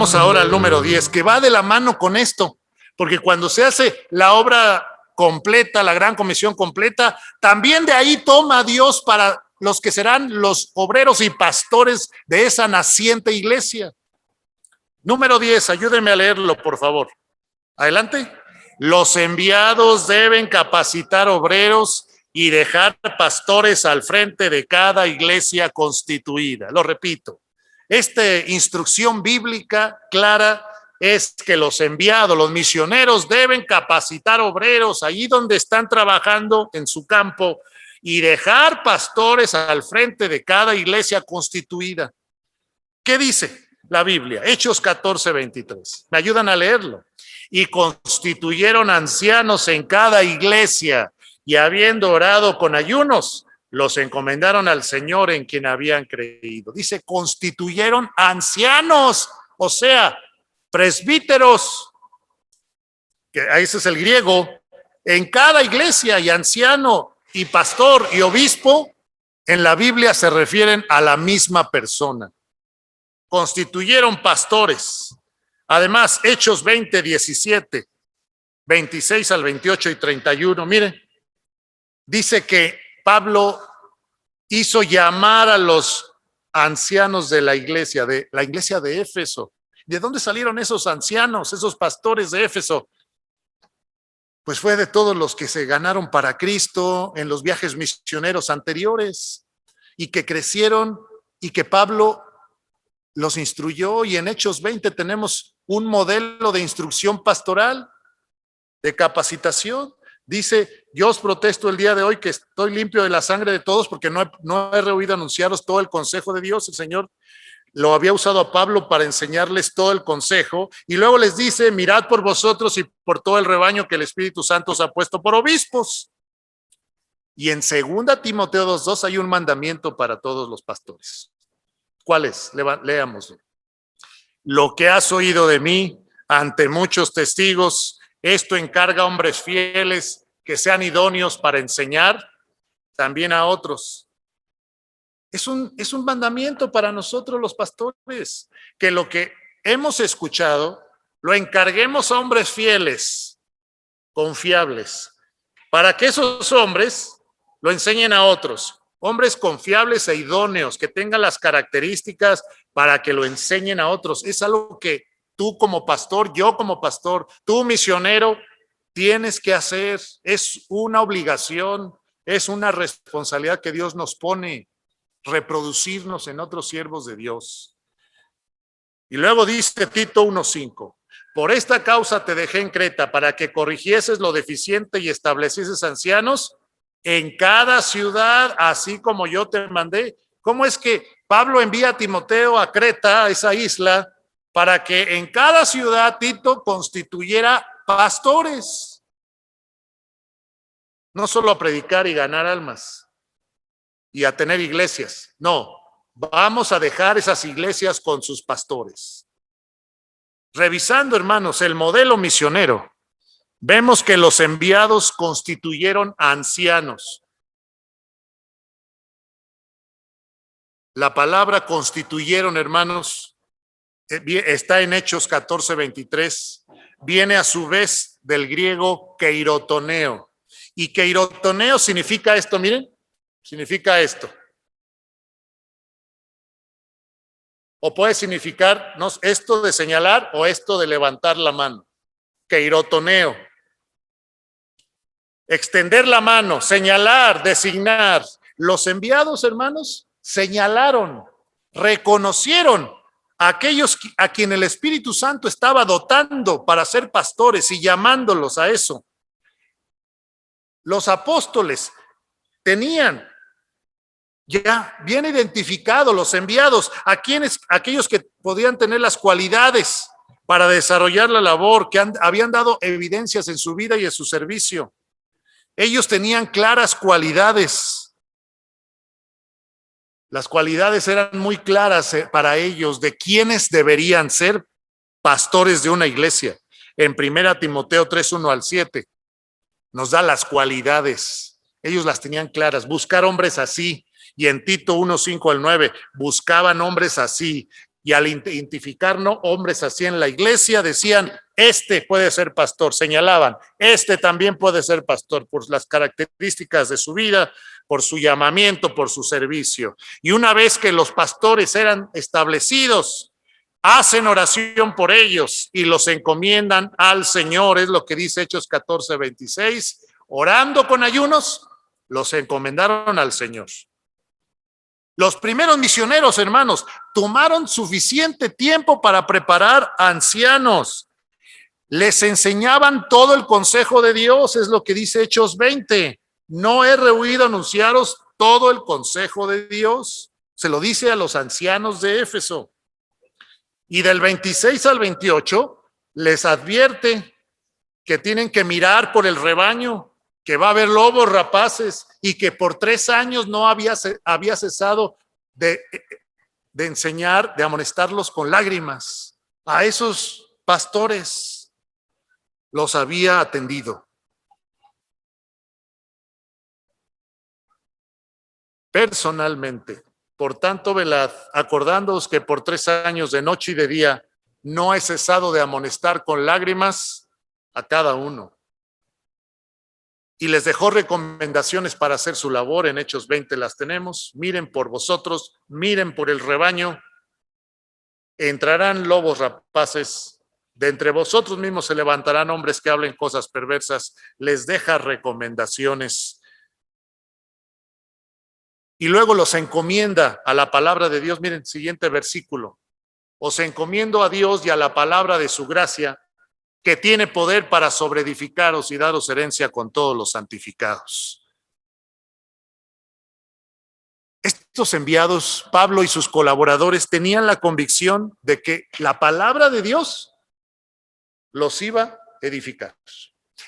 Vamos ahora al número 10, que va de la mano con esto, porque cuando se hace la obra completa, la gran comisión completa, también de ahí toma Dios para los que serán los obreros y pastores de esa naciente iglesia. Número 10, ayúdenme a leerlo, por favor. Adelante. Los enviados deben capacitar obreros y dejar pastores al frente de cada iglesia constituida. Lo repito, esta instrucción bíblica clara es que los enviados, los misioneros deben capacitar obreros allí donde están trabajando en su campo y dejar pastores al frente de cada iglesia constituida. ¿Qué dice la Biblia? Hechos 14:23. ¿Me ayudan a leerlo? Y constituyeron ancianos en cada iglesia y habiendo orado con ayunos, los encomendaron al Señor en quien habían creído. Dice, constituyeron ancianos, o sea, presbíteros, que ese es el griego, en cada iglesia, y anciano y pastor y obispo en la Biblia se refieren a la misma persona. Constituyeron pastores. Además, Hechos 20:17, 26 al 28 y 31, miren, dice que Pablo hizo llamar a los ancianos de la iglesia de Éfeso. ¿De dónde salieron esos ancianos, esos pastores de Éfeso? Pues fue de todos los que se ganaron para Cristo en los viajes misioneros anteriores y que crecieron y que Pablo los instruyó, y en Hechos 20 tenemos un modelo de instrucción pastoral, de capacitación. Dice, yo os protesto el día de hoy que estoy limpio de la sangre de todos porque no he rehuido anunciaros todo el consejo de Dios. El Señor lo había usado a Pablo para enseñarles todo el consejo, y luego les dice, mirad por vosotros y por todo el rebaño que el Espíritu Santo os ha puesto por obispos. Y en 2 Timoteo 2:2 hay un mandamiento para todos los pastores. ¿Cuál es? Leámoslo. Lo que has oído de mí ante muchos testigos, esto encarga a hombres fieles que sean idóneos para enseñar también a otros. Es un mandamiento para nosotros los pastores, que lo que hemos escuchado lo encarguemos a hombres fieles, confiables, para que esos hombres lo enseñen a otros. Hombres confiables e idóneos, que tengan las características para que lo enseñen a otros. Es algo que tú como pastor, yo como pastor, tú misionero, tienes que hacer. Es una obligación, es una responsabilidad que Dios nos pone, reproducirnos en otros siervos de Dios. Y luego dice Tito 1:5, por esta causa te dejé en Creta, para que corrigieses lo deficiente y establecieses ancianos en cada ciudad, así como yo te mandé. ¿Cómo es que Pablo envía a Timoteo a Creta, a esa isla, para que en cada ciudad Tito constituyera pastores? No solo a predicar y ganar almas y a tener iglesias. No, vamos a dejar esas iglesias con sus pastores. Revisando, hermanos, el modelo misionero, vemos que los enviados constituyeron ancianos. La palabra constituyeron, hermanos, está en Hechos 14:23. Viene a su vez del griego keirotoneo. Y keirotoneo significa esto, miren, significa esto. O puede significar esto de señalar o esto de levantar la mano. Keirotoneo. Extender la mano, señalar, designar. Los enviados, hermanos, señalaron, reconocieron a aquellos a quien el Espíritu Santo estaba dotando para ser pastores y llamándolos a eso. Los apóstoles tenían ya bien identificados los enviados, aquellos que podían tener las cualidades para desarrollar la labor, que habían dado evidencias en su vida y en su servicio. Ellos tenían claras cualidades. Las cualidades eran muy claras para ellos de quiénes deberían ser pastores de una iglesia. En 1 Timoteo 3:1-7 nos da las cualidades. Ellos las tenían claras. Buscar hombres así. Y en Tito 1:5-9 buscaban hombres así, y al identificar hombres así en la iglesia, decían, este puede ser pastor, señalaban, este también puede ser pastor por las características de su vida, por su llamamiento, por su servicio. Y una vez que los pastores eran establecidos, hacen oración por ellos y los encomiendan al Señor, es lo que dice Hechos 14:26, orando con ayunos, los encomendaron al Señor. Los primeros misioneros, hermanos, tomaron suficiente tiempo para preparar ancianos. Les enseñaban todo el consejo de Dios, es lo que dice Hechos 20. No he rehuido anunciaros todo el consejo de Dios. Se lo dice a los ancianos de Éfeso. Y del 26 al 28 les advierte que tienen que mirar por el rebaño, que va a haber lobos rapaces y que por 3 años no había cesado de enseñar, de amonestarlos con lágrimas. A esos pastores los había atendido. Personalmente, por tanto, velad, acordándoos que por 3 años de noche y de día no he cesado de amonestar con lágrimas a cada uno. Y les dejó recomendaciones para hacer su labor. En Hechos 20 las tenemos. Miren por vosotros, miren por el rebaño. Entrarán lobos rapaces. De entre vosotros mismos se levantarán hombres que hablen cosas perversas. Les deja recomendaciones. Y luego los encomienda a la palabra de Dios. Miren, siguiente versículo. Os encomiendo a Dios y a la palabra de su gracia, que tiene poder para sobreedificaros y daros herencia con todos los santificados. Estos enviados, Pablo y sus colaboradores, tenían la convicción de que la palabra de Dios los iba a edificar,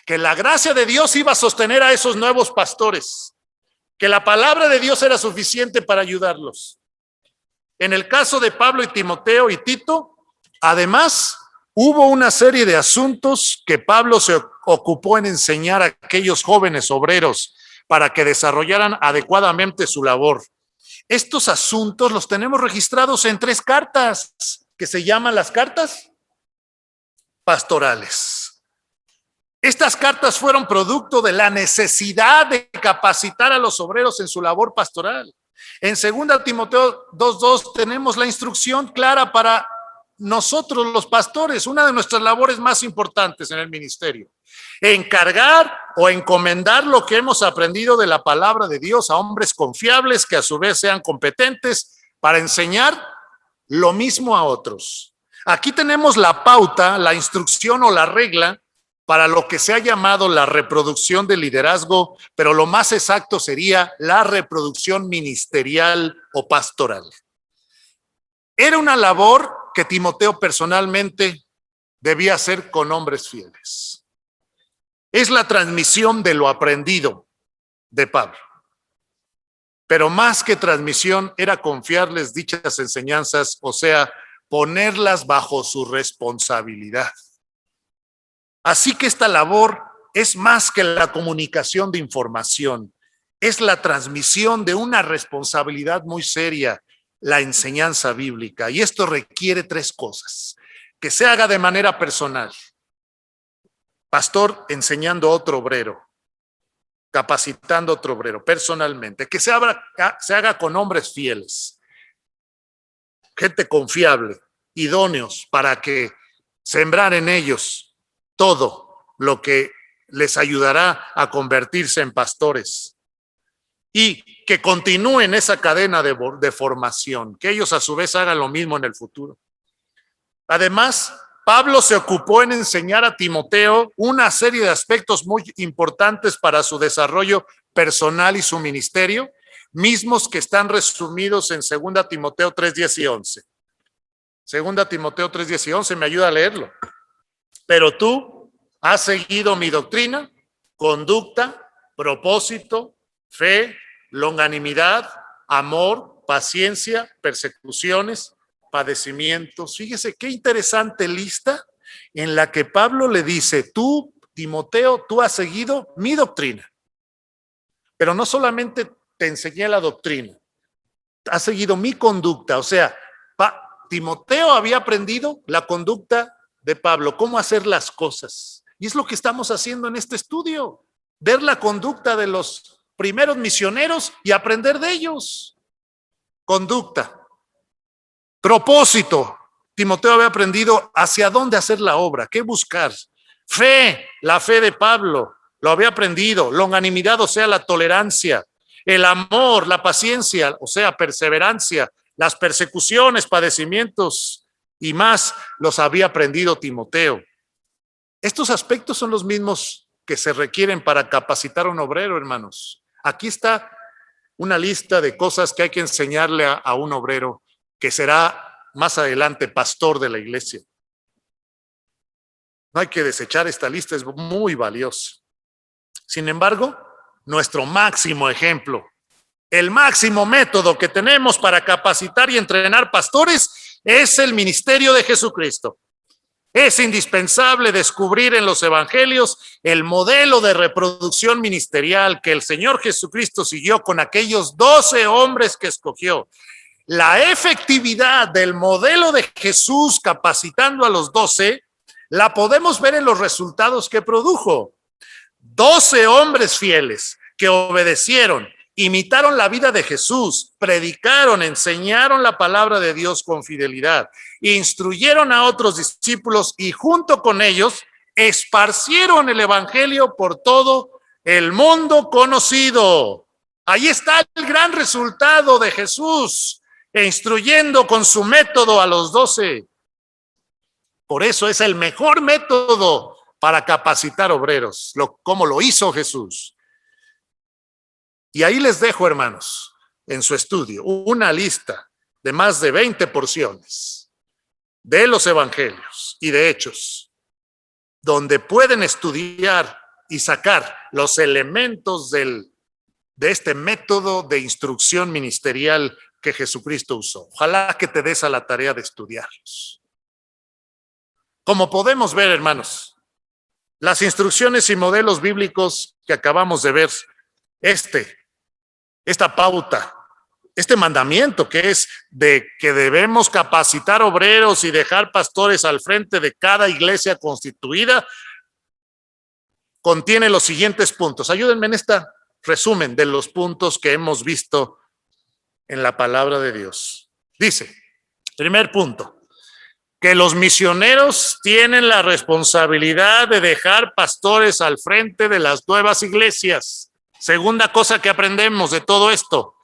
que la gracia de Dios iba a sostener a esos nuevos pastores, que la palabra de Dios era suficiente para ayudarlos. En el caso de Pablo y Timoteo y Tito, además, hubo una serie de asuntos que Pablo se ocupó en enseñar a aquellos jóvenes obreros para que desarrollaran adecuadamente su labor. Estos asuntos los tenemos registrados en 3 cartas que se llaman las cartas pastorales. Estas cartas fueron producto de la necesidad de capacitar a los obreros en su labor pastoral. En 2 Timoteo 2:2 tenemos la instrucción clara para nosotros los pastores, una de nuestras labores más importantes en el ministerio: encargar o encomendar lo que hemos aprendido de la palabra de Dios a hombres confiables que a su vez sean competentes para enseñar lo mismo a otros. Aquí tenemos la pauta, la instrucción o la regla para lo que se ha llamado la reproducción del liderazgo, pero lo más exacto sería la reproducción ministerial o pastoral. Era una labor que Timoteo personalmente debía hacer con hombres fieles. Es la transmisión de lo aprendido de Pablo. Pero más que transmisión, era confiarles dichas enseñanzas, o sea, ponerlas bajo su responsabilidad. Así que esta labor es más que la comunicación de información, es la transmisión de una responsabilidad muy seria, la enseñanza bíblica. Y esto requiere 3 cosas: que se haga de manera personal, pastor enseñando a otro obrero, capacitando a otro obrero personalmente, que se haga con hombres fieles, gente confiable, idóneos, para que sembrar en ellos todo lo que les ayudará a convertirse en pastores, y que continúen esa cadena de formación, que ellos a su vez hagan lo mismo en el futuro. Además, Pablo se ocupó en enseñar a Timoteo una serie de aspectos muy importantes para su desarrollo personal y su ministerio, mismos que están resumidos en 2 Timoteo 3:10 y 11. 2 Timoteo 3:10 y 11, me ayuda a leerlo. Pero tú has seguido mi doctrina, conducta, propósito, fe, longanimidad, amor, paciencia, persecuciones, padecimientos. Fíjese qué interesante lista en la que Pablo le dice: tú, Timoteo, tú has seguido mi doctrina. Pero no solamente te enseñé la doctrina, has seguido mi conducta. O sea, Timoteo había aprendido la conducta de Pablo, cómo hacer las cosas. Y es lo que estamos haciendo en este estudio, ver la conducta de los primeros misioneros y aprender de ellos. Conducta. Propósito. Timoteo había aprendido hacia dónde hacer la obra, qué buscar. Fe, la fe de Pablo, lo había aprendido. Longanimidad, o sea, la tolerancia. El amor, la paciencia, o sea, perseverancia. Las persecuciones, padecimientos y más los había aprendido Timoteo. Estos aspectos son los mismos que se requieren para capacitar a un obrero, hermanos. Aquí está una lista de cosas que hay que enseñarle a un obrero que será más adelante pastor de la iglesia. No hay que desechar esta lista, es muy valiosa. Sin embargo, nuestro máximo ejemplo, el máximo método que tenemos para capacitar y entrenar pastores es el ministerio de Jesucristo. Es indispensable descubrir en los evangelios el modelo de reproducción ministerial que el Señor Jesucristo siguió con aquellos 12 hombres que escogió. La efectividad del modelo de Jesús capacitando a los 12 la podemos ver en los resultados que produjo. 12 hombres fieles que obedecieron, imitaron la vida de Jesús, predicaron, enseñaron la palabra de Dios con fidelidad, instruyeron a otros discípulos y junto con ellos esparcieron el evangelio por todo el mundo conocido. Ahí está el gran resultado de Jesús, instruyendo con su método a los 12. Por eso es el mejor método para capacitar obreros, como lo hizo Jesús. Y ahí les dejo, hermanos, en su estudio, una lista de más de 20 porciones de los evangelios y de Hechos, donde pueden estudiar y sacar los elementos de este método de instrucción ministerial que Jesucristo usó. Ojalá que te des a la tarea de estudiarlos. Como podemos ver, hermanos, las instrucciones y modelos bíblicos que acabamos de ver, esta pauta, este mandamiento que es de que debemos capacitar obreros y dejar pastores al frente de cada iglesia constituida, contiene los siguientes puntos. Ayúdenme en este resumen de los puntos que hemos visto en la palabra de Dios. Dice, primer punto, que los misioneros tienen la responsabilidad de dejar pastores al frente de las nuevas iglesias. Segunda cosa que aprendemos de todo esto,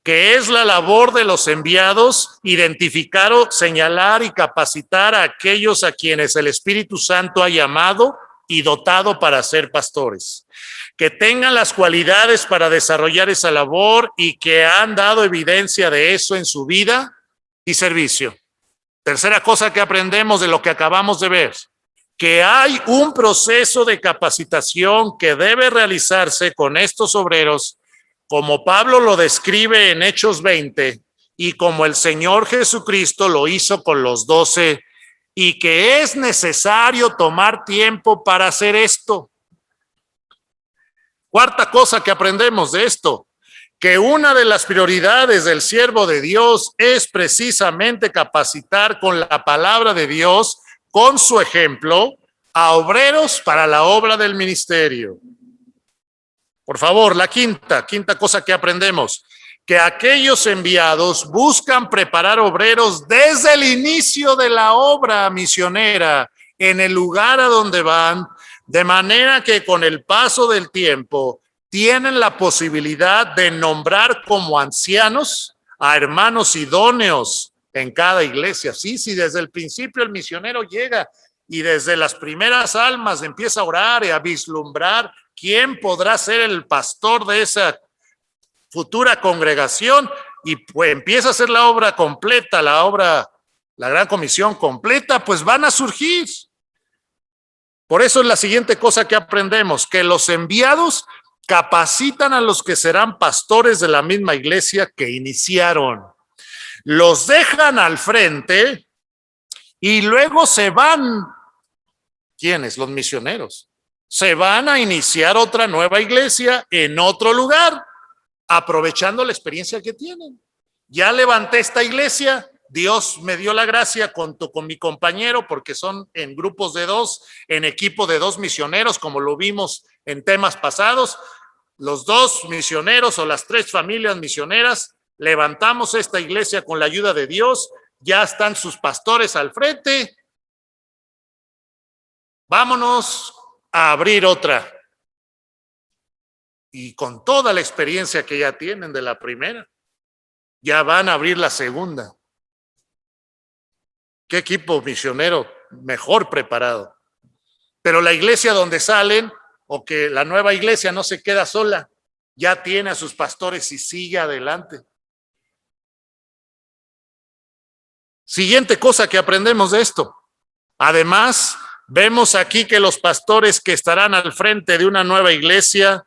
que es la labor de los enviados, identificar, señalar y capacitar a aquellos a quienes el Espíritu Santo ha llamado y dotado para ser pastores, que tengan las cualidades para desarrollar esa labor y que han dado evidencia de eso en su vida y servicio. Tercera cosa que aprendemos de lo que acabamos de ver, que hay un proceso de capacitación que debe realizarse con estos obreros, como Pablo lo describe en Hechos 20 y como el Señor Jesucristo lo hizo con los 12, y que es necesario tomar tiempo para hacer esto. Cuarta cosa que aprendemos de esto, que una de las prioridades del siervo de Dios es precisamente capacitar con la palabra de Dios, con su ejemplo, a obreros para la obra del ministerio. Por favor, la quinta cosa que aprendemos, que aquellos enviados buscan preparar obreros desde el inicio de la obra misionera en el lugar a donde van, de manera que con el paso del tiempo tienen la posibilidad de nombrar como ancianos a hermanos idóneos en cada iglesia. Sí, desde el principio el misionero llega y desde las primeras almas empieza a orar y a vislumbrar quién podrá ser el pastor de esa futura congregación, y pues empieza a hacer la obra completa, la gran comisión completa, pues van a surgir. Por eso es la siguiente cosa que aprendemos, que los enviados capacitan a los que serán pastores de la misma iglesia que iniciaron. Los dejan al frente y luego se van. ¿Quiénes? Los misioneros. Se van a iniciar otra nueva iglesia en otro lugar, aprovechando la experiencia que tienen. Ya levanté esta iglesia, Dios me dio la gracia junto con mi compañero, porque son en grupos de dos, en equipo de dos misioneros, como lo vimos en temas pasados. Los dos misioneros o las tres familias misioneras levantamos esta iglesia con la ayuda de Dios. Ya están sus pastores al frente. Vámonos a abrir otra. Y con toda la experiencia que ya tienen de la primera, ya van a abrir la segunda. Qué equipo misionero mejor preparado. Pero la iglesia donde salen, o que la nueva iglesia no se queda sola, ya tiene a sus pastores y sigue adelante. Siguiente cosa que aprendemos de esto. Además, vemos aquí que los pastores que estarán al frente de una nueva iglesia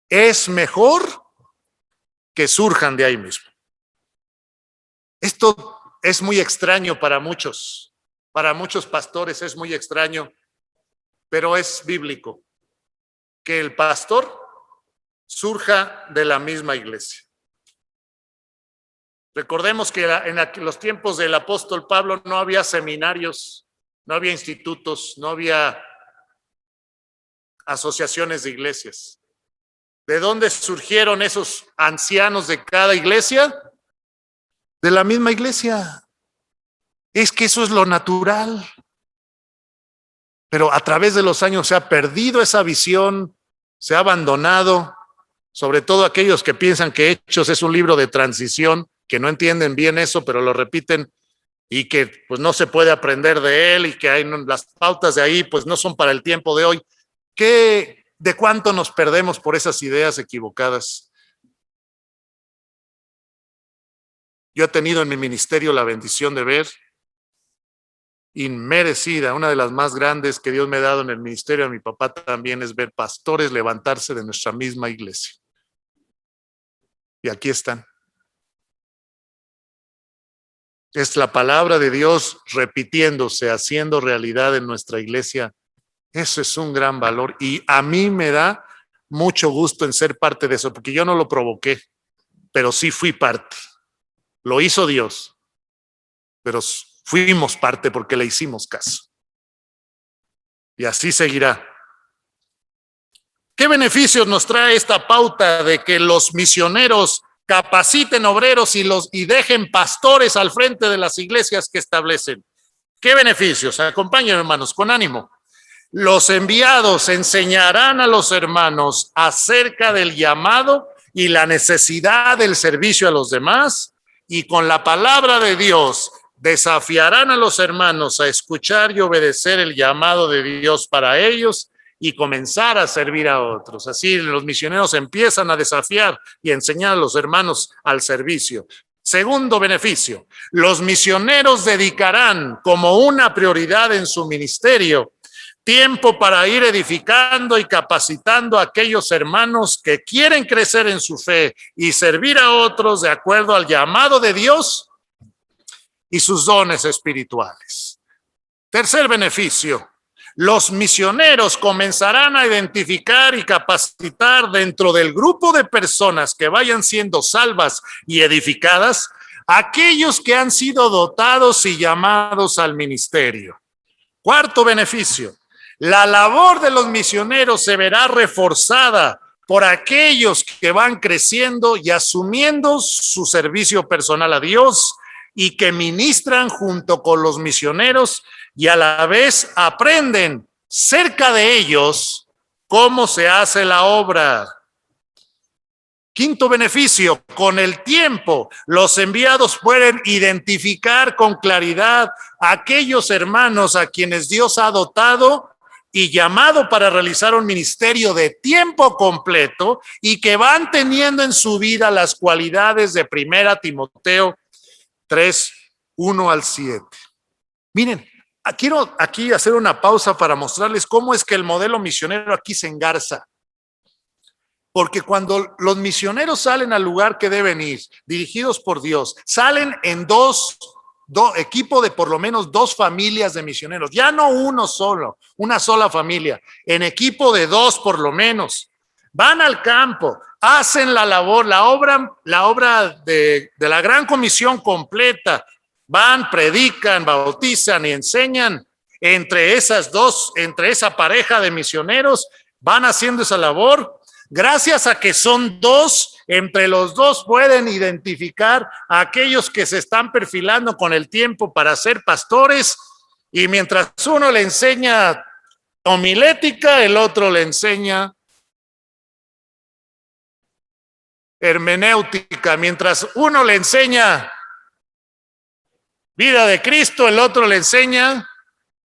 es mejor que surjan de ahí mismo. Esto es muy extraño para muchos pastores es muy extraño, pero es bíblico que el pastor surja de la misma iglesia. Recordemos que en los tiempos del apóstol Pablo no había seminarios, no había institutos, no había asociaciones de iglesias. ¿De dónde surgieron esos ancianos de cada iglesia? De la misma iglesia. Es que eso es lo natural. Pero a través de los años se ha perdido esa visión, se ha abandonado, sobre todo aquellos que piensan que Hechos es un libro de transición, que no entienden bien eso, pero lo repiten y que pues no se puede aprender de él y que hay, las pautas de ahí pues no son para el tiempo de hoy. ¿De cuánto nos perdemos por esas ideas equivocadas? Yo he tenido en mi ministerio la bendición de ver inmerecida, una de las más grandes que Dios me ha dado en el ministerio, a mi papá también, es ver pastores levantarse de nuestra misma iglesia. Y aquí están. Es la palabra de Dios repitiéndose, haciendo realidad en nuestra iglesia. Eso es un gran valor y a mí me da mucho gusto en ser parte de eso, porque yo no lo provoqué, pero sí fui parte. Lo hizo Dios, pero fuimos parte porque le hicimos caso. Y así seguirá. ¿Qué beneficios nos trae esta pauta de que los misioneros capaciten obreros y dejen pastores al frente de las iglesias que establecen? ¿Qué beneficios? Acompáñenme, hermanos, con ánimo. Los enviados enseñarán a los hermanos acerca del llamado y la necesidad del servicio a los demás, y con la palabra de Dios desafiarán a los hermanos a escuchar y obedecer el llamado de Dios para ellos y comenzar a servir a otros. Así los misioneros empiezan a desafiar y enseñar a los hermanos al servicio. Segundo beneficio, los misioneros dedicarán como una prioridad en su ministerio tiempo para ir edificando y capacitando a aquellos hermanos que quieren crecer en su fe y servir a otros de acuerdo al llamado de Dios y sus dones espirituales. Tercer beneficio, los misioneros comenzarán a identificar y capacitar dentro del grupo de personas que vayan siendo salvas y edificadas aquellos que han sido dotados y llamados al ministerio. Cuarto beneficio, la labor de los misioneros se verá reforzada por aquellos que van creciendo y asumiendo su servicio personal a Dios y que ministran junto con los misioneros y a la vez aprenden cerca de ellos cómo se hace la obra. Quinto beneficio, con el tiempo los enviados pueden identificar con claridad a aquellos hermanos a quienes Dios ha dotado y llamado para realizar un ministerio de tiempo completo y que van teniendo en su vida las cualidades de 1 Timoteo 3, 1 al 7. Miren, quiero aquí hacer una pausa para mostrarles cómo es que el modelo misionero aquí se engarza. Porque cuando los misioneros salen al lugar que deben ir, dirigidos por Dios, salen en dos equipo de por lo menos 2 familias de misioneros, ya no uno solo, una sola familia, en equipo de 2 por lo menos. van al campo, hacen la labor, la obra de la gran comisión completa, van, predican, bautizan y enseñan. Entre esa pareja de misioneros, van haciendo esa labor. Gracias a que son dos, entre los dos pueden identificar a aquellos que se están perfilando con el tiempo para ser pastores, y mientras uno le enseña homilética, el otro le enseña hermenéutica. Mientras uno le enseña vida de Cristo, el otro le enseña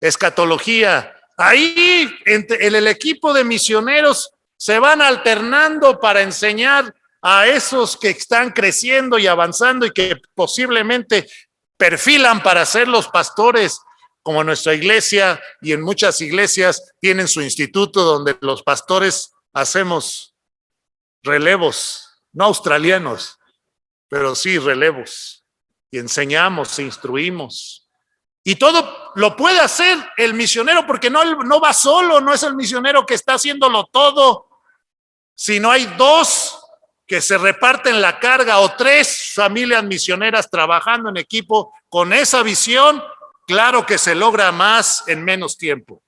escatología. Ahí en el equipo de misioneros se van alternando para enseñar a esos que están creciendo y avanzando y que posiblemente perfilan para ser los pastores, como nuestra iglesia, y en muchas iglesias tienen su instituto donde los pastores hacemos relevos, no australianos, pero sí relevos, y enseñamos, instruimos. Y todo lo puede hacer el misionero, porque no va solo, no es el misionero que está haciéndolo todo, sino hay dos que se reparten la carga, o tres familias misioneras trabajando en equipo con esa visión. Claro que se logra más en menos tiempo.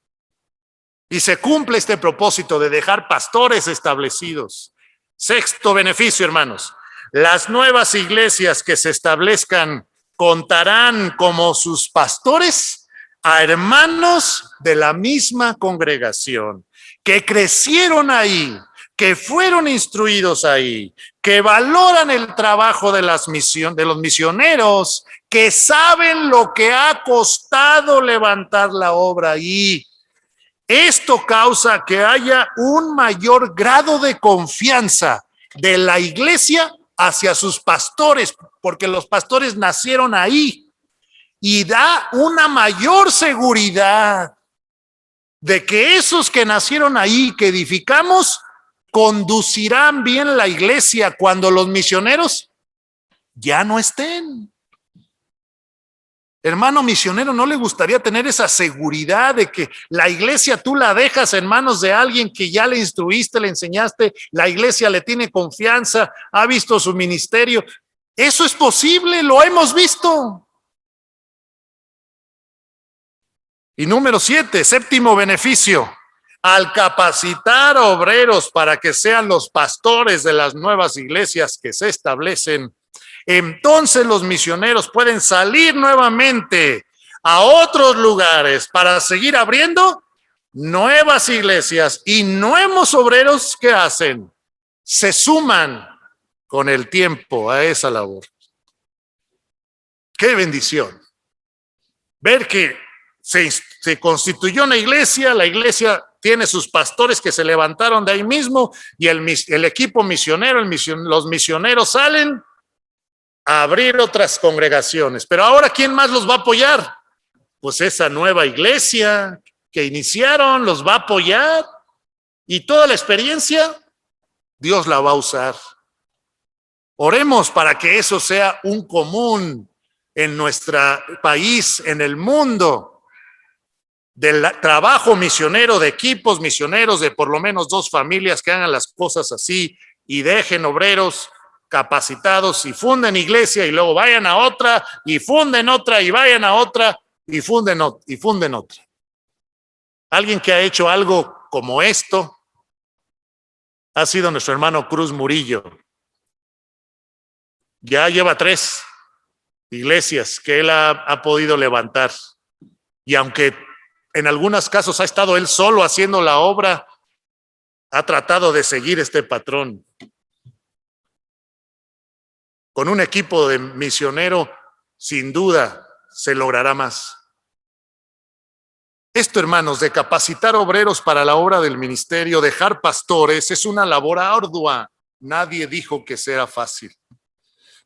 Y se cumple este propósito de dejar pastores establecidos. Sexto beneficio, hermanos. Las nuevas iglesias que se establezcan contarán como sus pastores a hermanos de la misma congregación, que crecieron ahí, que fueron instruidos ahí, que valoran el trabajo de los misioneros, que saben lo que ha costado levantar la obra ahí. Esto causa que haya un mayor grado de confianza de la iglesia hacia sus pastores, porque los pastores nacieron ahí, y da una mayor seguridad de que esos que nacieron ahí, que edificamos, conducirán bien la iglesia cuando los misioneros ya no estén. Hermano misionero, ¿no le gustaría tener esa seguridad de que la iglesia tú la dejas en manos de alguien que ya le instruiste, le enseñaste, la iglesia le tiene confianza, ha visto su ministerio? Eso es posible, lo hemos visto. Y número 7, séptimo beneficio. Al capacitar obreros para que sean los pastores de las nuevas iglesias que se establecen, entonces los misioneros pueden salir nuevamente a otros lugares para seguir abriendo nuevas iglesias, y nuevos obreros que hacen se suman con el tiempo a esa labor. Qué bendición ver que se constituyó una iglesia, la iglesia tiene sus pastores que se levantaron de ahí mismo, y el equipo misionero, los misioneros salen a abrir otras congregaciones. Pero ahora, ¿quién más los va a apoyar? Pues esa nueva iglesia que iniciaron los va a apoyar, y toda la experiencia Dios la va a usar. Oremos para que eso sea un común en nuestro país, en el mundo, del trabajo misionero, de equipos misioneros, de por lo menos 2 familias que hagan las cosas así y dejen obreros capacitados y funden iglesia, y luego vayan a otra y funden otra y vayan a otra y funden otra. Alguien que ha hecho algo como esto ha sido nuestro hermano Cruz Murillo. Ya lleva 3 iglesias que él ha podido levantar, y aunque en algunos casos ha estado él solo haciendo la obra, ha tratado de seguir este patrón. Con un equipo de misionero, sin duda, se logrará más. Esto, hermanos, de capacitar obreros para la obra del ministerio, dejar pastores, es una labor ardua. Nadie dijo que sea fácil,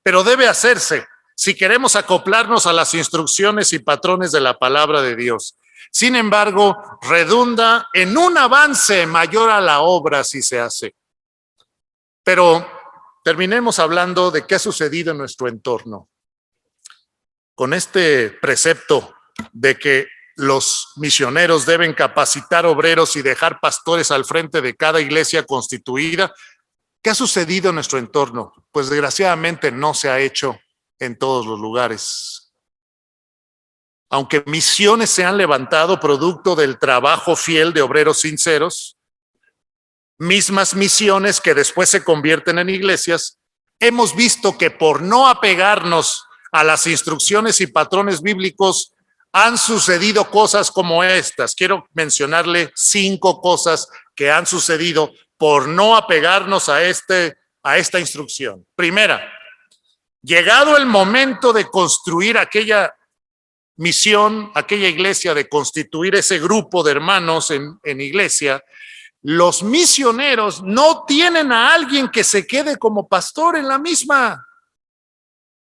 pero debe hacerse si queremos acoplarnos a las instrucciones y patrones de la palabra de Dios. Sin embargo, redunda en un avance mayor a la obra si se hace. Pero terminemos hablando de qué ha sucedido en nuestro entorno. Con este precepto de que los misioneros deben capacitar obreros y dejar pastores al frente de cada iglesia constituida. ¿Qué ha sucedido en nuestro entorno? Pues desgraciadamente no se ha hecho en todos los lugares. Aunque misiones se han levantado producto del trabajo fiel de obreros sinceros, mismas misiones que después se convierten en iglesias, hemos visto que por no apegarnos a las instrucciones y patrones bíblicos han sucedido cosas como estas. Quiero mencionarle 5 cosas que han sucedido por no apegarnos a esta instrucción. Primera, llegado el momento de construir aquella misión, aquella iglesia, de constituir ese grupo de hermanos en iglesia, los misioneros no tienen a alguien que se quede como pastor en la misma,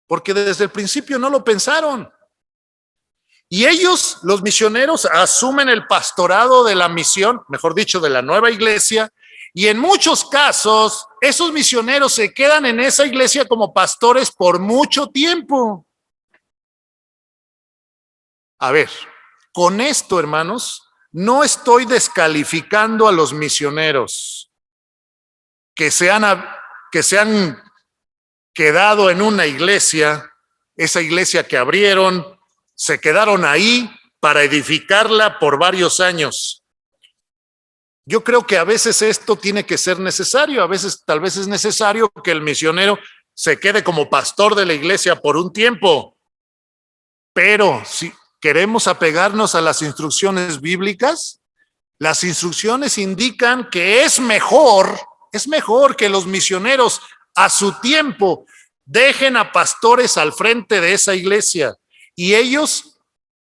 porque desde el principio no lo pensaron. Y ellos, los misioneros, asumen el pastorado de la misión, mejor dicho, de la nueva iglesia, y en muchos casos, esos misioneros se quedan en esa iglesia como pastores por mucho tiempo. A ver, con esto, hermanos, no estoy descalificando a los misioneros que se han quedado en una iglesia, esa iglesia que abrieron, se quedaron ahí para edificarla por varios años. Yo creo que a veces esto tiene que ser necesario, a veces tal vez es necesario que el misionero se quede como pastor de la iglesia por un tiempo, pero si queremos apegarnos a las instrucciones bíblicas, las instrucciones indican que es mejor que los misioneros a su tiempo dejen a pastores al frente de esa iglesia y ellos,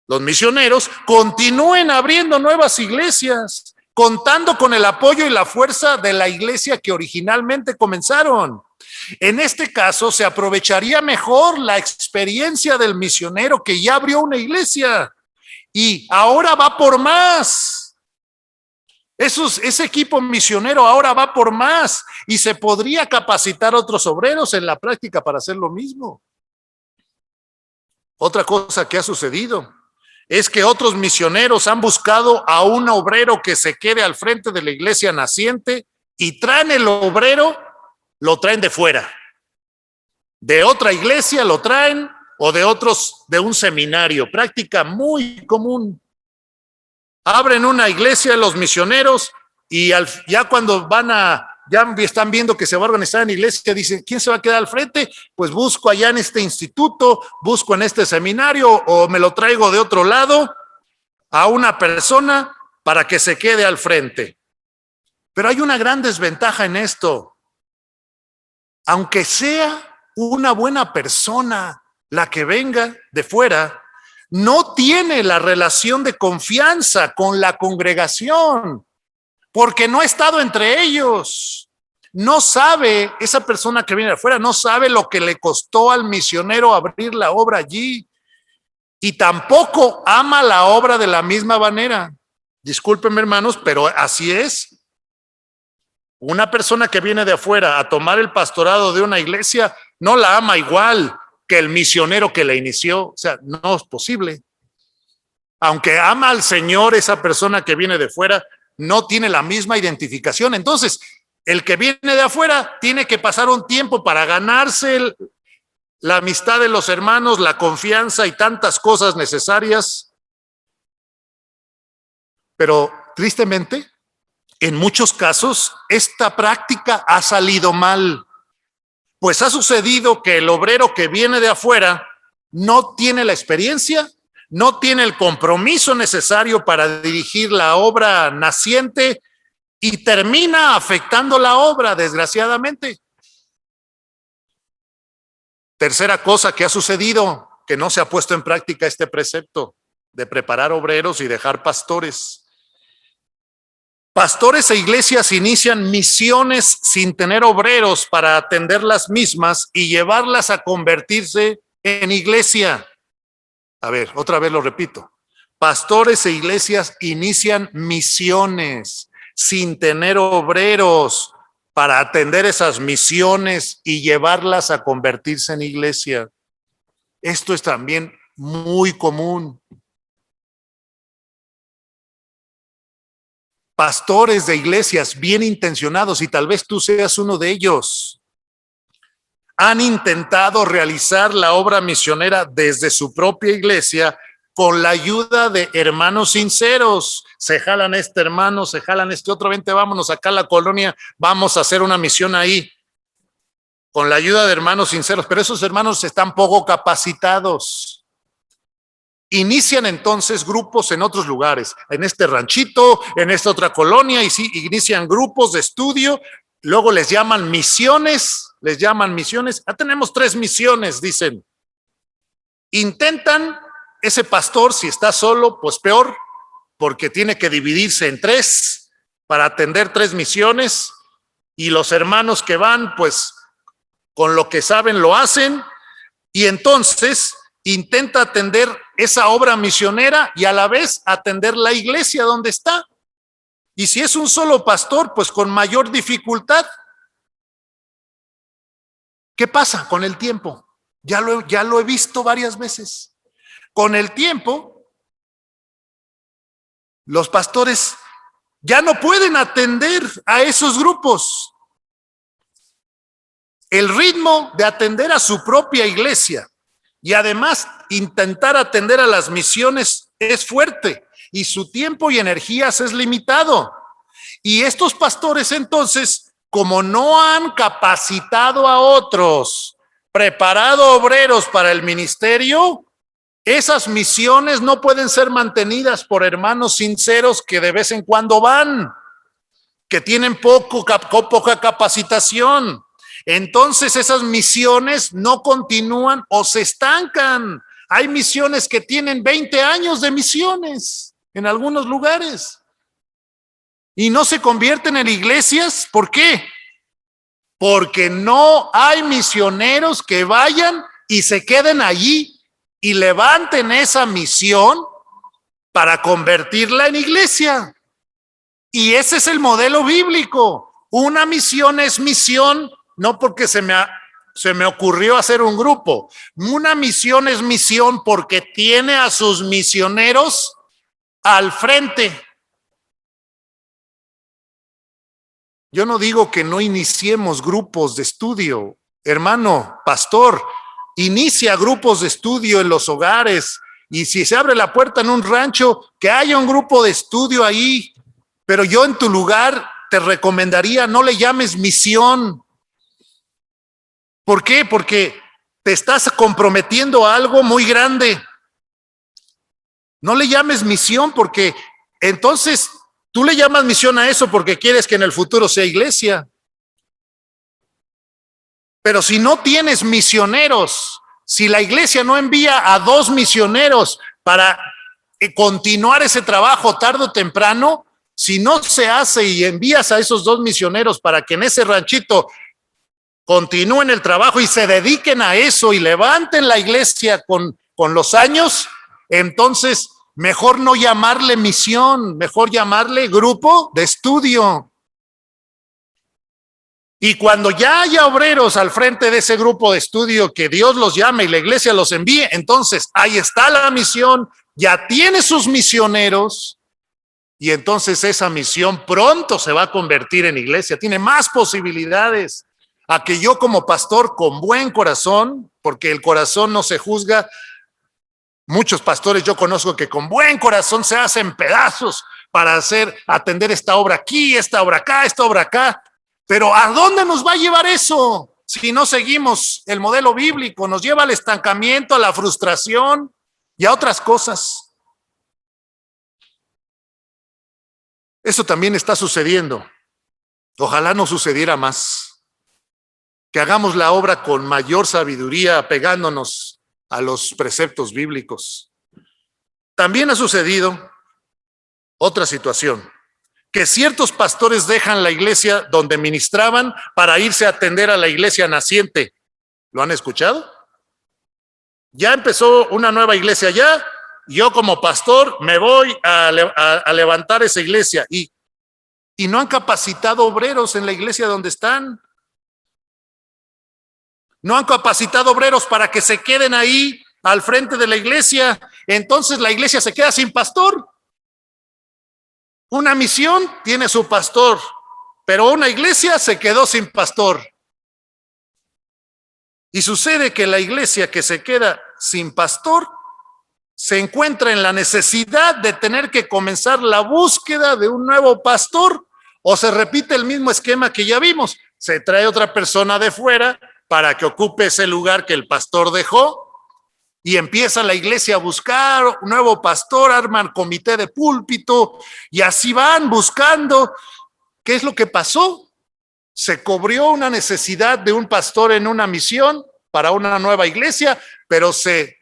los misioneros, continúen abriendo nuevas iglesias, contando con el apoyo y la fuerza de la iglesia que originalmente comenzaron. En este caso, se aprovecharía mejor la experiencia del misionero que ya abrió una iglesia y ahora va por más. Ese equipo misionero ahora va por más y se podría capacitar a otros obreros en la práctica para hacer lo mismo. Otra cosa que ha sucedido es que otros misioneros han buscado a un obrero que se quede al frente de la iglesia naciente y traen el obrero, lo traen de fuera. De otra iglesia lo traen o de un seminario, práctica muy común. Abren una iglesia los misioneros y ya cuando ya están viendo que se va a organizar en iglesia, dicen, ¿quién se va a quedar al frente? Pues busco allá en este instituto, busco en este seminario o me lo traigo de otro lado a una persona para que se quede al frente. Pero hay una gran desventaja en esto. Aunque sea una buena persona la que venga de fuera, no tiene la relación de confianza con la congregación, porque no ha estado entre ellos. No sabe, esa persona que viene de afuera, no sabe lo que le costó al misionero abrir la obra allí y tampoco ama la obra de la misma manera. Discúlpenme, hermanos, pero así es. Una persona que viene de afuera a tomar el pastorado de una iglesia no la ama igual que el misionero que la inició. O sea, no es posible. Aunque ama al Señor, esa persona que viene de fuera no tiene la misma identificación. Entonces, el que viene de afuera tiene que pasar un tiempo para ganarse la amistad de los hermanos, la confianza y tantas cosas necesarias. Pero tristemente, en muchos casos, esta práctica ha salido mal. Pues ha sucedido que el obrero que viene de afuera no tiene la experiencia, no tiene el compromiso necesario para dirigir la obra naciente y termina afectando la obra, desgraciadamente. Tercera cosa que ha sucedido, que no se ha puesto en práctica este precepto de preparar obreros y dejar pastores. Pastores e iglesias inician misiones sin tener obreros para atender las mismas y llevarlas a convertirse en iglesia. A ver, otra vez lo repito. Pastores e iglesias inician misiones sin tener obreros para atender esas misiones y llevarlas a convertirse en iglesia. Esto es también muy común. pastores de iglesias bien intencionados, y tal vez tú seas uno de ellos, han intentado realizar la obra misionera desde su propia iglesia con la ayuda de hermanos sinceros. Se jalan este hermano, se jalan este otro, vente, vámonos acá a la colonia, vamos a hacer una misión ahí, con la ayuda de hermanos sinceros, pero esos hermanos están poco capacitados. Inician entonces grupos en otros lugares, en este ranchito, en esta otra colonia, y sí, inician grupos de estudio, luego les llaman misiones. Tenemos 3 misiones, dicen. Intentan, ese pastor, si está solo, pues peor, porque tiene que dividirse en 3 para atender 3 misiones, y los hermanos que van, pues con lo que saben lo hacen, y entonces intenta atender esa obra misionera y a la vez atender la iglesia donde está. Y si es un solo pastor, pues con mayor dificultad. ¿Qué pasa con el tiempo? Ya lo he visto varias veces. Con el tiempo, los pastores ya no pueden atender a esos grupos. El ritmo de atender a su propia iglesia y además intentar atender a las misiones es fuerte y su tiempo y energías es limitado. Y estos pastores entonces, como no han capacitado a otros, preparado obreros para el ministerio, esas misiones no pueden ser mantenidas por hermanos sinceros que de vez en cuando van, que tienen poca capacitación. Entonces esas misiones no continúan o se estancan. Hay misiones que tienen 20 años de misiones en algunos lugares y no se convierten en iglesias. ¿Por qué? Porque no hay misioneros que vayan y se queden allí y levanten esa misión para convertirla en iglesia. Y ese es el modelo bíblico. Una misión es misión, no porque se me ocurrió hacer un grupo. Una misión es misión porque tiene a sus misioneros al frente. Yo no digo que no iniciemos grupos de estudio. Hermano, pastor, inicia grupos de estudio en los hogares. Y si se abre la puerta en un rancho, que haya un grupo de estudio ahí. Pero yo en tu lugar te recomendaría, no le llames misión. ¿Por qué? Porque te estás comprometiendo a algo muy grande. No le llames misión porque entonces tú le llamas misión a eso porque quieres que en el futuro sea iglesia. Pero si no tienes misioneros, si la iglesia no envía a 2 misioneros para continuar ese trabajo tarde o temprano, si no se hace y envías a esos 2 misioneros para que en ese ranchito continúen el trabajo y se dediquen a eso y levanten la iglesia con los años, entonces mejor no llamarle misión, mejor llamarle grupo de estudio. Y cuando ya haya obreros al frente de ese grupo de estudio, que Dios los llame y la iglesia los envíe, entonces ahí está la misión, ya tiene sus misioneros, y entonces esa misión pronto se va a convertir en iglesia, tiene más posibilidades a que yo como pastor con buen corazón, porque el corazón no se juzga. Muchos pastores yo conozco que con buen corazón se hacen pedazos para atender esta obra aquí, esta obra acá, esta obra acá. Pero ¿a dónde nos va a llevar eso? Si no seguimos el modelo bíblico, nos lleva al estancamiento, a la frustración y a otras cosas. Eso también está sucediendo. Ojalá no sucediera más. Que hagamos la obra con mayor sabiduría, apegándonos a los preceptos bíblicos. También ha sucedido otra situación, que ciertos pastores dejan la iglesia donde ministraban para irse a atender a la iglesia naciente. ¿Lo han escuchado? Ya empezó una nueva iglesia allá, yo como pastor me voy a levantar esa iglesia y no han capacitado obreros en la iglesia donde están. No han capacitado obreros para que se queden ahí al frente de la iglesia. Entonces la iglesia se queda sin pastor. Una misión tiene su pastor, pero una iglesia se quedó sin pastor. Y sucede que la iglesia que se queda sin pastor se encuentra en la necesidad de tener que comenzar la búsqueda de un nuevo pastor, o se repite el mismo esquema que ya vimos. Se trae otra persona de fuera para que ocupe ese lugar que el pastor dejó, y empieza la iglesia a buscar un nuevo pastor, arman comité de púlpito, y así van buscando. ¿Qué es lo que pasó? Se cubrió una necesidad de un pastor en una misión para una nueva iglesia, pero se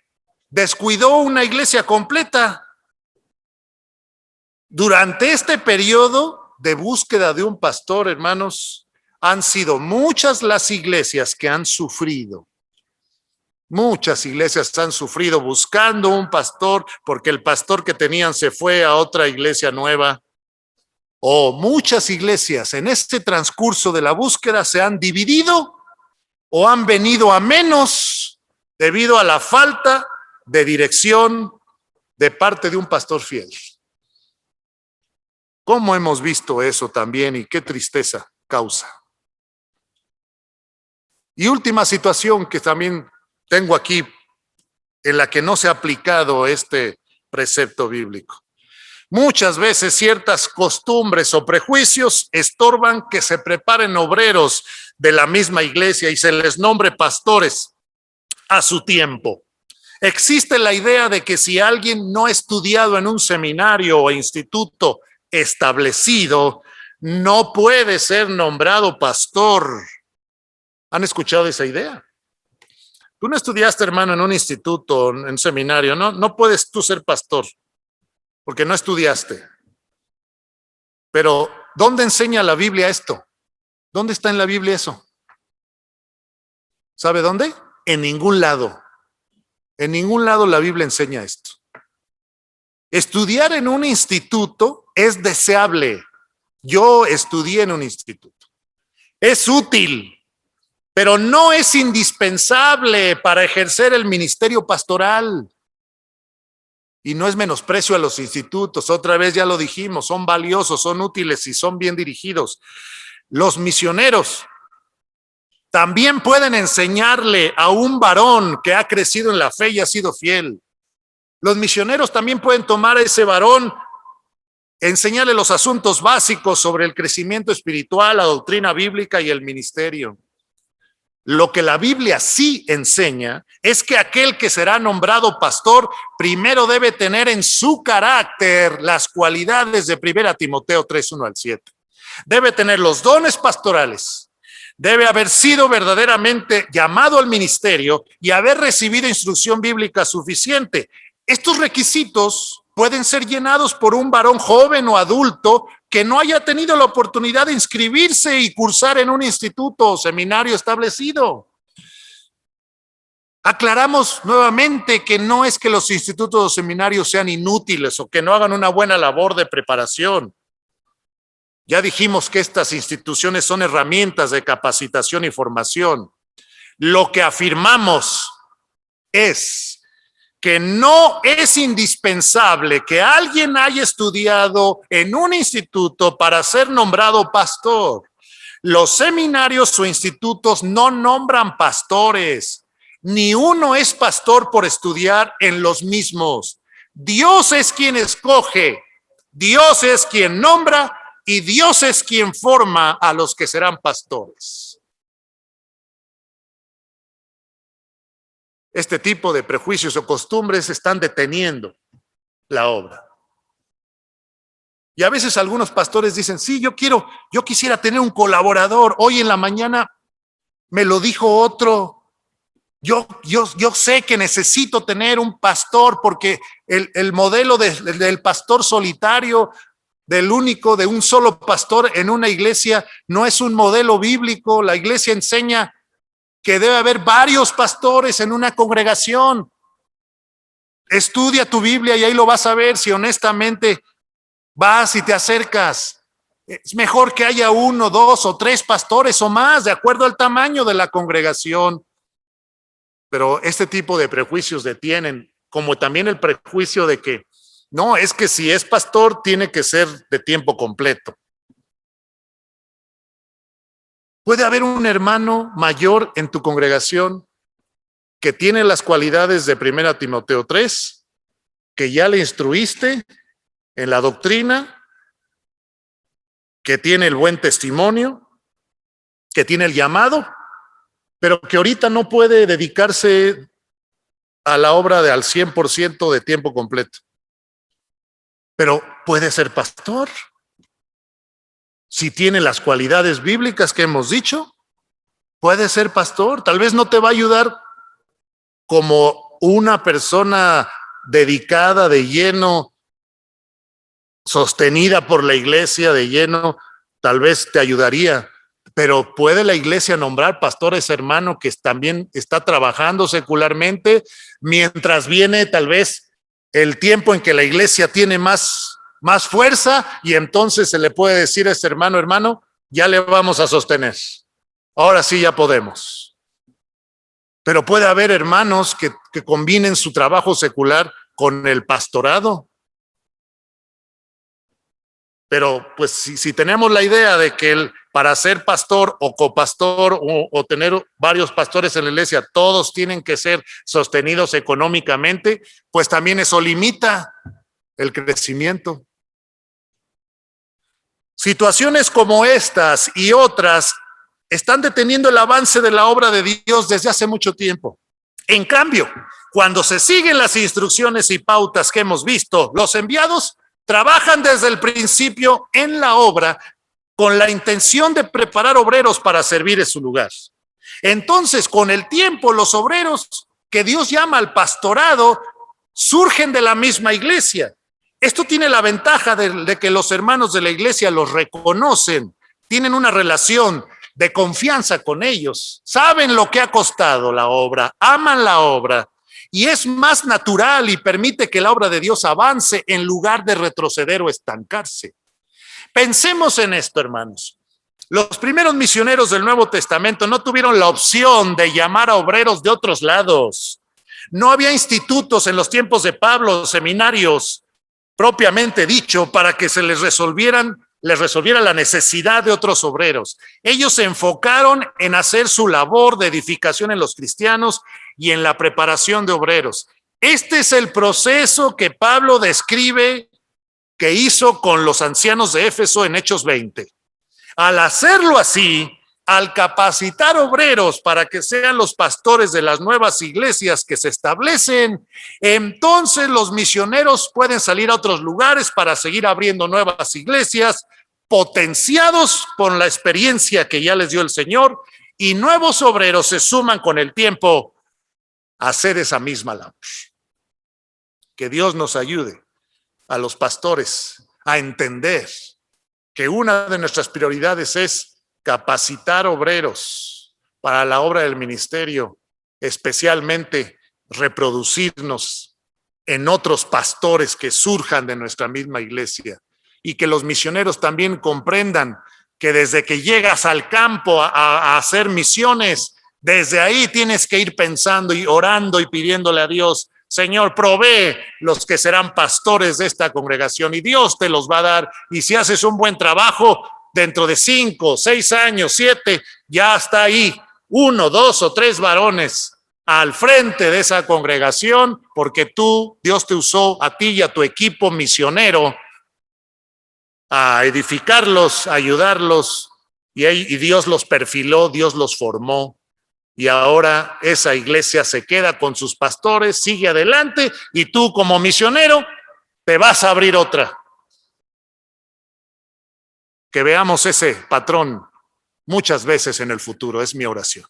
descuidó una iglesia completa. Durante este periodo de búsqueda de un pastor, hermanos, han sido muchas las iglesias que han sufrido. Muchas iglesias han sufrido buscando un pastor porque el pastor que tenían se fue a otra iglesia nueva. O muchas iglesias en este transcurso de la búsqueda se han dividido o han venido a menos debido a la falta de dirección de parte de un pastor fiel. ¿Cómo hemos visto eso también y qué tristeza causa? Y última situación que también tengo aquí en la que no se ha aplicado este precepto bíblico. Muchas veces ciertas costumbres o prejuicios estorban que se preparen obreros de la misma iglesia y se les nombre pastores a su tiempo. Existe la idea de que si alguien no ha estudiado en un seminario o instituto establecido, no puede ser nombrado pastor. ¿Han escuchado esa idea? Tú no estudiaste, hermano, en un instituto, en un seminario, no puedes tú ser pastor, porque no estudiaste. Pero, ¿dónde enseña la Biblia esto? ¿Dónde está en la Biblia eso? ¿Sabe dónde? En ningún lado. En ningún lado la Biblia enseña esto. Estudiar en un instituto es deseable. Yo estudié en un instituto. Es útil, pero no es indispensable para ejercer el ministerio pastoral. Y no es menosprecio a los institutos, otra vez ya lo dijimos, son valiosos, son útiles y son bien dirigidos. Los misioneros también pueden enseñarle a un varón que ha crecido en la fe y ha sido fiel. Los misioneros también pueden tomar a ese varón, enseñarle los asuntos básicos sobre el crecimiento espiritual, la doctrina bíblica y el ministerio. Lo que la Biblia sí enseña es que aquel que será nombrado pastor primero debe tener en su carácter las cualidades de 1 Timoteo 3:1-7. Debe tener los dones pastorales, debe haber sido verdaderamente llamado al ministerio y haber recibido instrucción bíblica suficiente. Estos requisitos pueden ser llenados por un varón joven o adulto que no haya tenido la oportunidad de inscribirse y cursar en un instituto o seminario establecido. Aclaramos nuevamente que no es que los institutos o seminarios sean inútiles o que no hagan una buena labor de preparación. Ya dijimos que estas instituciones son herramientas de capacitación y formación. Lo que afirmamos es que no es indispensable que alguien haya estudiado en un instituto para ser nombrado pastor. Los seminarios o institutos no nombran pastores, ni uno es pastor por estudiar en los mismos. Dios es quien escoge, Dios es quien nombra y Dios es quien forma a los que serán pastores. Este tipo de prejuicios o costumbres están deteniendo la obra. Y a veces algunos pastores dicen, sí, yo quisiera tener un colaborador. Hoy en la mañana me lo dijo otro. Yo sé que necesito tener un pastor porque el modelo del pastor solitario, de un solo pastor en una iglesia, no es un modelo bíblico. La iglesia enseña que debe haber varios pastores en una congregación. Estudia tu Biblia y ahí lo vas a ver si honestamente vas y te acercas. Es mejor que haya 1, 2 o 3 pastores o más, de acuerdo al tamaño de la congregación. Pero este tipo de prejuicios detienen, como también el prejuicio de que No, es que si es pastor, tiene que ser de tiempo completo. Puede haber un hermano mayor en tu congregación que tiene las cualidades de 1 Timoteo 3, que ya le instruiste en la doctrina, que tiene el buen testimonio, que tiene el llamado, pero que ahorita no puede dedicarse a la obra al 100% de tiempo completo. Pero puede ser pastor. Si tiene las cualidades bíblicas que hemos dicho, puede ser pastor. Tal vez no te va a ayudar como una persona dedicada de lleno, sostenida por la iglesia de lleno, tal vez te ayudaría. Pero ¿puede la iglesia nombrar pastores, hermano, que también está trabajando secularmente, mientras viene tal vez el tiempo en que la iglesia tiene más fuerza, y entonces se le puede decir a este hermano, ya le vamos a sostener? Ahora sí ya podemos. Pero puede haber hermanos que combinen su trabajo secular con el pastorado. Pero pues si tenemos la idea de que para ser pastor o copastor o tener varios pastores en la iglesia, todos tienen que ser sostenidos económicamente, pues también eso limita el crecimiento. Situaciones como estas y otras están deteniendo el avance de la obra de Dios desde hace mucho tiempo. En cambio, cuando se siguen las instrucciones y pautas que hemos visto, los enviados trabajan desde el principio en la obra con la intención de preparar obreros para servir en su lugar. Entonces, con el tiempo, los obreros que Dios llama al pastorado surgen de la misma iglesia. Esto tiene la ventaja de que los hermanos de la iglesia los reconocen, tienen una relación de confianza con ellos, saben lo que ha costado la obra, aman la obra, y es más natural y permite que la obra de Dios avance en lugar de retroceder o estancarse. Pensemos en esto, hermanos. Los primeros misioneros del Nuevo Testamento no tuvieron la opción de llamar a obreros de otros lados. No había institutos en los tiempos de Pablo, seminarios propiamente dicho, para que se les resolviera la necesidad de otros obreros. Ellos se enfocaron en hacer su labor de edificación en los cristianos y en la preparación de obreros. Este es el proceso que Pablo describe que hizo con los ancianos de Éfeso en Hechos 20. Al hacerlo así, al capacitar obreros para que sean los pastores de las nuevas iglesias que se establecen, entonces los misioneros pueden salir a otros lugares para seguir abriendo nuevas iglesias, potenciados por la experiencia que ya les dio el Señor, y nuevos obreros se suman con el tiempo a hacer esa misma labor. Que Dios nos ayude a los pastores a entender que una de nuestras prioridades es capacitar obreros para la obra del ministerio, especialmente reproducirnos en otros pastores que surjan de nuestra misma iglesia, y que los misioneros también comprendan que desde que llegas al campo a hacer misiones, desde ahí tienes que ir pensando y orando y pidiéndole a Dios: Señor, provee los que serán pastores de esta congregación, y Dios te los va a dar. Y si haces un buen trabajo, dentro de 5, 6 años, 7, ya está ahí 1, 2 o 3 varones al frente de esa congregación, porque Dios te usó a ti y a tu equipo misionero a edificarlos, a ayudarlos, y Dios los perfiló, Dios los formó, y ahora esa iglesia se queda con sus pastores, sigue adelante, y tú como misionero te vas a abrir otra. Que veamos ese patrón muchas veces en el futuro, es mi oración.